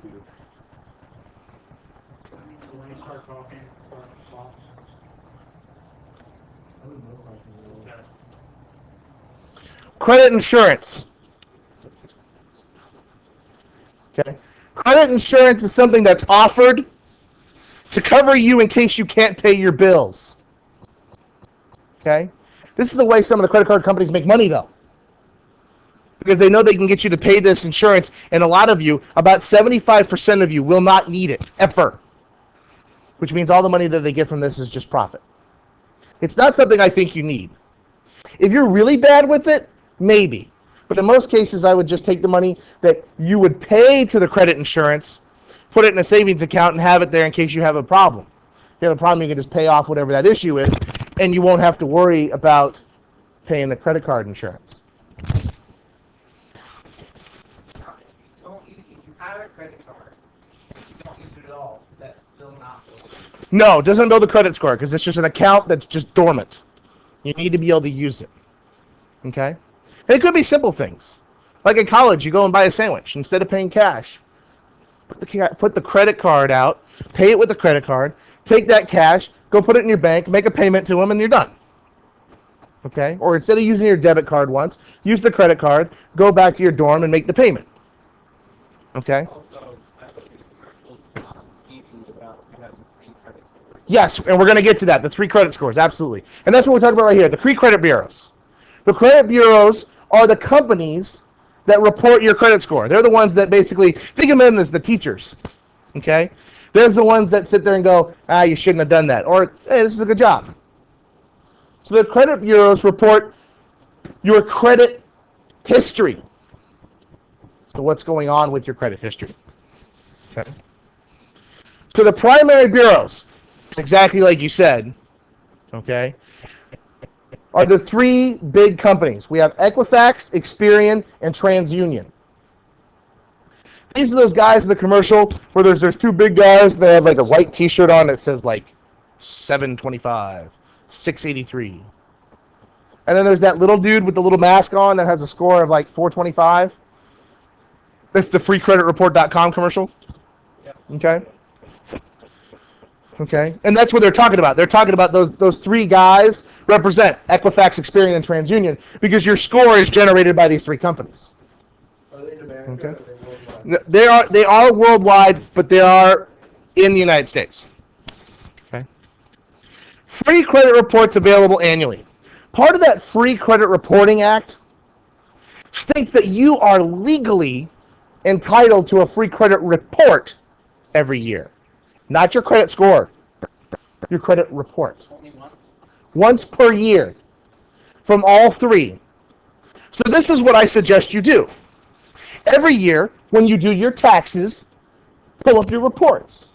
When you start talking, stop. Credit insurance. Okay. Credit insurance is something that's offered to cover you in case you can't pay your bills. Okay? This is the way some of the credit card companies make money, though. Because they know they can get you to pay this insurance, and a lot of you, about 75% of you, will not need it, ever. Which means all the money that they get from this is just profit. It's not something I think you need. If you're really bad with it, maybe. But in most cases, I would just take the money that you would pay to the credit insurance, put it in a savings account, and have it there in case you have a problem. If you have a problem, you can just pay off whatever that issue is, and you won't have to worry about paying the credit card insurance. If you have a credit card, you don't use it at all, that's still not building. No, it doesn't build a credit score because it's just an account that's just dormant. You need to be able to use it. Okay? And it could be simple things. Like in college, you go and buy a sandwich. Instead of paying cash, put the credit card out, pay it with the credit card, take that cash, go put it in your bank, make a payment to them, and you're done. Okay? Or instead of using your debit card once, use the credit card, go back to your dorm and make the payment. Okay? Also, I was in commercials even about having 3 credit scores. Yes, and we're going to get to that, the 3 credit scores, absolutely. And that's what we're talking about right here, the 3 credit bureaus. The credit bureaus are the companies that report your credit score. They're the ones that basically, think of them as the teachers, okay? There's the ones that sit there and go, you shouldn't have done that, or, hey, this is a good job. So the credit bureaus report your credit history. So what's going on with your credit history? Okay. So the primary bureaus, exactly like you said, okay, are the 3 big companies. We have Equifax, Experian, and TransUnion. These are those guys in the commercial where there's 2 big guys. They have like a white T-shirt on that says like 725, 683. And then there's that little dude with the little mask on that has a score of like 425. That's the freecreditreport.com commercial. Yep. Okay. Okay, and that's what they're talking about. They're talking about those 3 guys represent Equifax, Experian, and TransUnion because your score is generated by these 3 companies. Are they in America? Okay. Or are they worldwide? They are worldwide, but they are in the United States. Okay. Free credit reports available annually. Part of that Free Credit Reporting Act states that you are legally entitled to a free credit report every year. Not your credit score, your credit report. Only once? Once per year from all 3. So this is what I suggest you do. Every year, when you do your taxes, pull up your reports.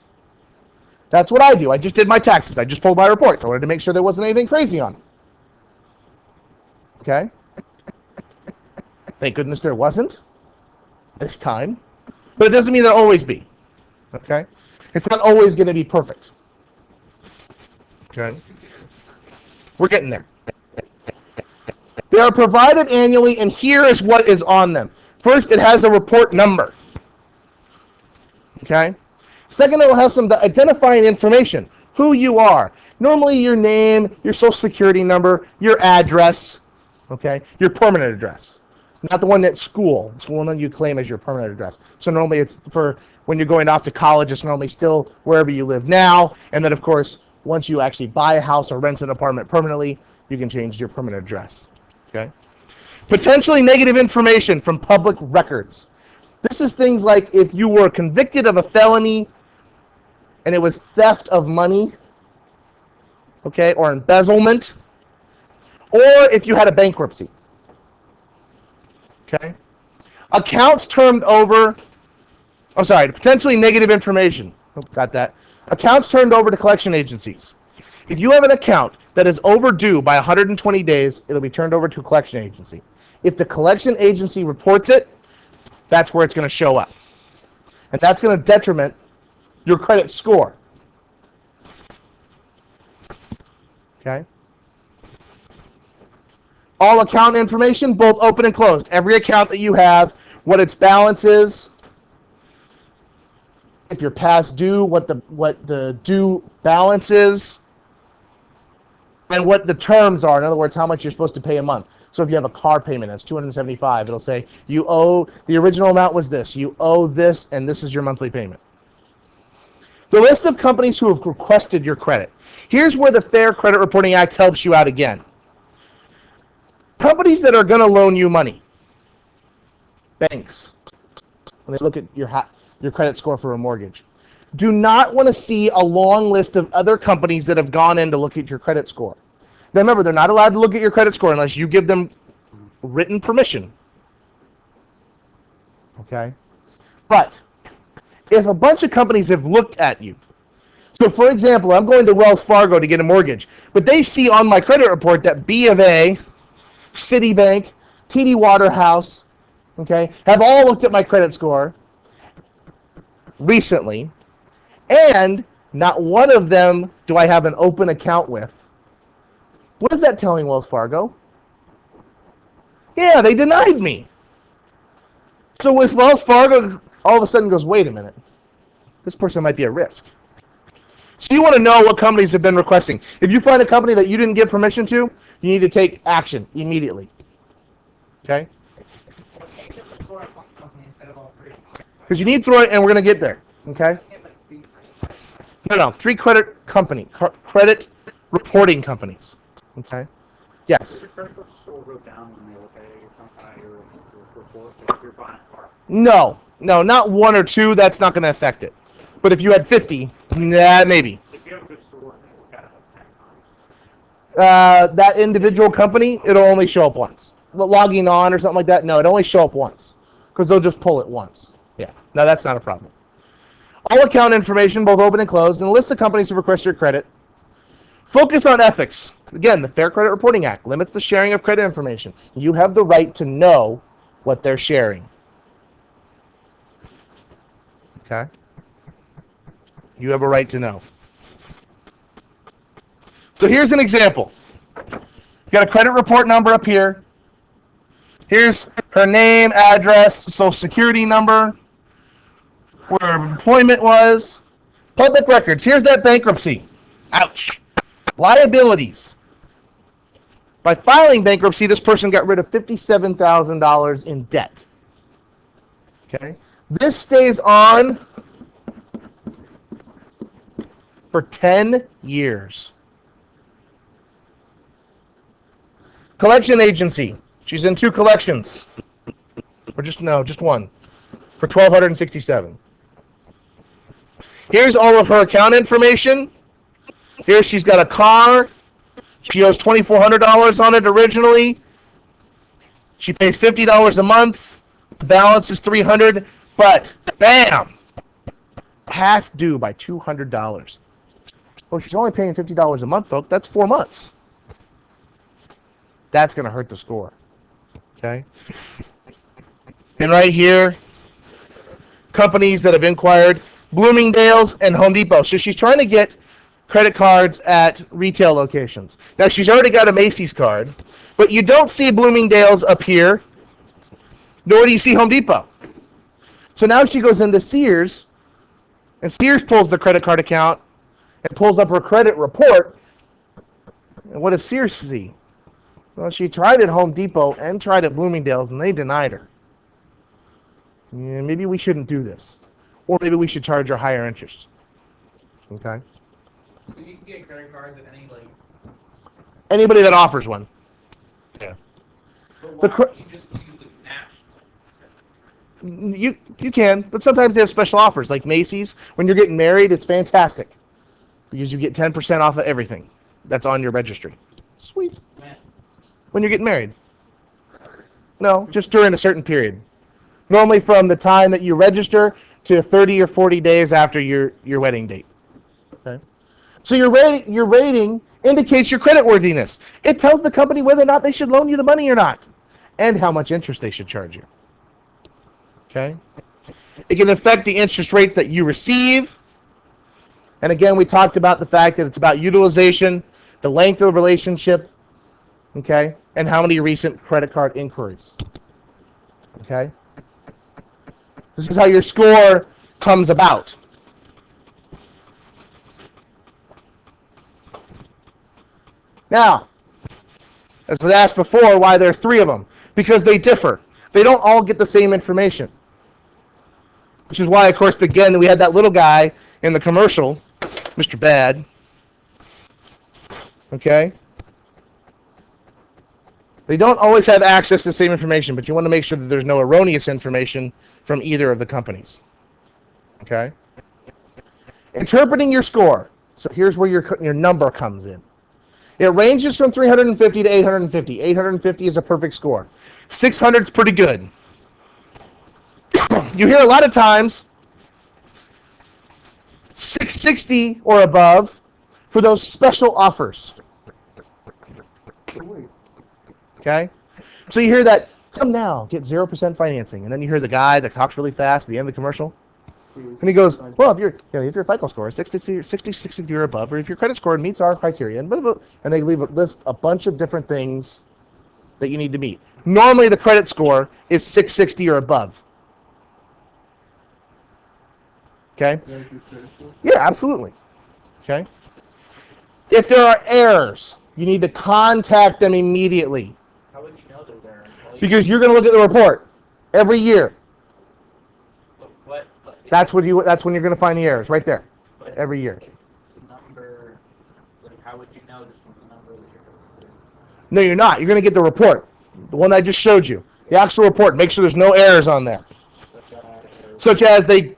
That's what I do. I just did my taxes. I just pulled my reports. I wanted to make sure there wasn't anything crazy on them. Okay? Thank goodness there wasn't this time. But it doesn't mean there'll always be. Okay? It's not always going to be perfect. Okay? We're getting there. They are provided annually, and here is what is on them. First, it has a report number. Okay? Second, it will have some identifying information. Who you are. Normally your name, your social security number, your address, okay? Your permanent address. Not the one at school. It's the one that you claim as your permanent address. So normally it's for when you're going off to college, it's normally still wherever you live now. And then, of course, once you actually buy a house or rent an apartment permanently, you can change your permanent address. Okay? Potentially negative information from public records. This is things like if you were convicted of a felony and it was theft of money, okay, or embezzlement, or if you had a bankruptcy. Okay? Accounts turned over, potentially negative information. Oh, got that. Accounts turned over to collection agencies. If you have an account that is overdue by 120 days, it'll be turned over to a collection agency. If the collection agency reports it, that's where it's going to show up. And that's going to detriment your credit score. Okay? All account information, both open and closed. Every account that you have, what its balance is, if you're past due, what the due balance is, and what the terms are. In other words, how much you're supposed to pay a month. So if you have a car payment that's $275, it'll say you owe, the original amount was this, you owe this, and this is your monthly payment. The list of companies who have requested your credit. Here's where the Fair Credit Reporting Act helps you out again. Companies that are going to loan you money. Banks. When they look at your credit score for a mortgage. Do not want to see a long list of other companies that have gone in to look at your credit score. Now remember, they're not allowed to look at your credit score unless you give them written permission. Okay? But if a bunch of companies have looked at you, so for example, I'm going to Wells Fargo to get a mortgage, but they see on my credit report that B of A, Citibank, TD Waterhouse, okay, have all looked at my credit score recently, and not one of them do I have an open account with. What is that telling Wells Fargo? Yeah, they denied me. So with Wells Fargo, all of a sudden goes, wait a minute, this person might be at risk. So you want to know what companies have been requesting. If you find a company that you didn't give permission to, you need to take action immediately. Okay? Because you need to throw it, and we're going to get there. Okay? No, 3 credit reporting companies. Okay? Yes? Does your credit score go down when they look at your report if you're buying a car? No, not 1 or 2. That's not going to affect it. But if you had 50, maybe. If you have a good score, they look at it 10 times. That individual company, it'll only show up once. Logging on or something like that, no, it'll only show up once. Because they'll just pull it once. Yeah, no, that's not a problem. All account information, both open and closed, and a list of companies who request your credit. Focus on ethics. Again, the Fair Credit Reporting Act limits the sharing of credit information. You have the right to know what they're sharing. Okay? You have a right to know. So here's an example. You've got a credit report number up here. Here's her name, address, social security number, where her employment was. Public records. Here's that bankruptcy. Ouch. Liabilities. By filing bankruptcy, this person got rid of $57,000 in debt. Okay? This stays on for 10 years. Collection agency. She's in 2 collections. Or just one. For $1,267. Here's all of her account information. Here she's got a car. She owes $2,400 on it originally. She pays $50 a month. The balance is $300. But, bam! Past due by $200. Well, she's only paying $50 a month, folks. That's 4 months. That's going to hurt the score. Okay? And right here, companies that have inquired, Bloomingdale's and Home Depot. So she's trying to get credit cards at retail locations. Now, she's already got a Macy's card, but you don't see Bloomingdale's up here, nor do you see Home Depot. So now she goes into Sears, and Sears pulls the credit card account and pulls up her credit report. And what does Sears see? Well, she tried at Home Depot and tried at Bloomingdale's, and they denied her. Yeah, maybe we shouldn't do this. Or maybe we should charge her higher interest. Okay? So you can get credit cards at any, Anybody that offers one. Yeah. but why don't you just use the national? You can, but sometimes they have special offers, like Macy's. When you're getting married, it's fantastic. Because you get 10% off of everything that's on your registry. Sweet. Man. When you're getting married. No, just during a certain period. Normally from the time that you register to 30 or 40 days after your wedding date. Okay? So your rating indicates your creditworthiness. It tells the company whether or not they should loan you the money or not, and how much interest they should charge you. Okay? It can affect the interest rates that you receive. And again, we talked about the fact that it's about utilization, the length of the relationship, okay, and how many recent credit card inquiries. Okay? This is how your score comes about. Now, as was asked before, why there's 3 of them? Because they differ. They don't all get the same information. Which is why, of course, again, we had that little guy in the commercial, Mr. Bad. Okay? They don't always have access to the same information, but you want to make sure that there's no erroneous information from either of the companies. Okay? Interpreting your score. So here's where your number comes in. It ranges from 350 to 850. 850 is a perfect score. 600 is pretty good. You hear a lot of times 660 or above for those special offers. Okay? So you hear that, come now, get 0% financing. And then you hear the guy that talks really fast at the end of the commercial. And he goes, well, if your FICO score is 60 or above, or if your credit score meets our criteria, and blah, blah, blah, and they list a bunch of different things that you need to meet. Normally the credit score is 660 or above. Okay? Yeah, absolutely. Okay? If there are errors, you need to contact them immediately. How would you know they're there? Because you're going to look at the report every year. What? That's when you're going to find the errors, right there, every year. Number, like, how would you know just from the number that you're going to? No, you're not. You're going to get the report, the one I just showed you, the actual report. Make sure there's no errors on there, such as they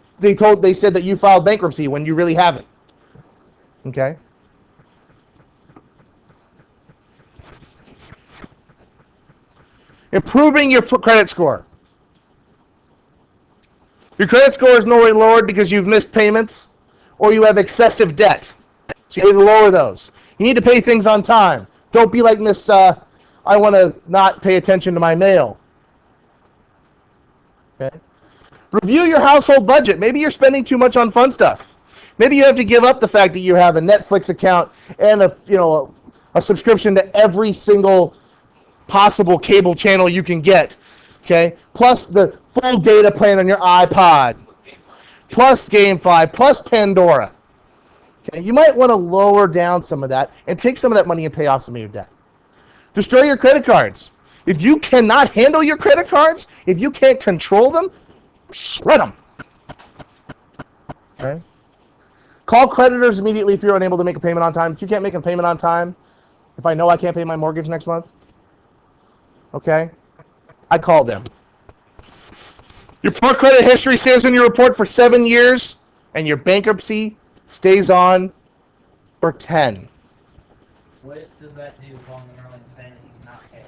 said that you filed bankruptcy when you really haven't. Okay. Improving your credit score. Your credit score is normally lowered because you've missed payments or you have excessive debt. So you need to lower those. You need to pay things on time. Don't be like Miss, I want to not pay attention to my mail. Okay? Review your household budget. Maybe you're spending too much on fun stuff. Maybe you have to give up the fact that you have a Netflix account and a subscription to every single possible cable channel you can get. Okay? Plus the full data plan on your iPod. Plus GameFly. Plus Pandora. Okay? You might want to lower down some of that and take some of that money and pay off some of your debt. Destroy your credit cards. If you cannot handle your credit cards, if you can't control them, shred them. Okay? Call creditors immediately if you're unable to make a payment on time. If you can't make a payment on time, if I know I can't pay my mortgage next month, okay, I call them. Your poor credit history stays in your report for 7 years, and your bankruptcy stays on for 10. What does that do following the early saying that you cannot pay?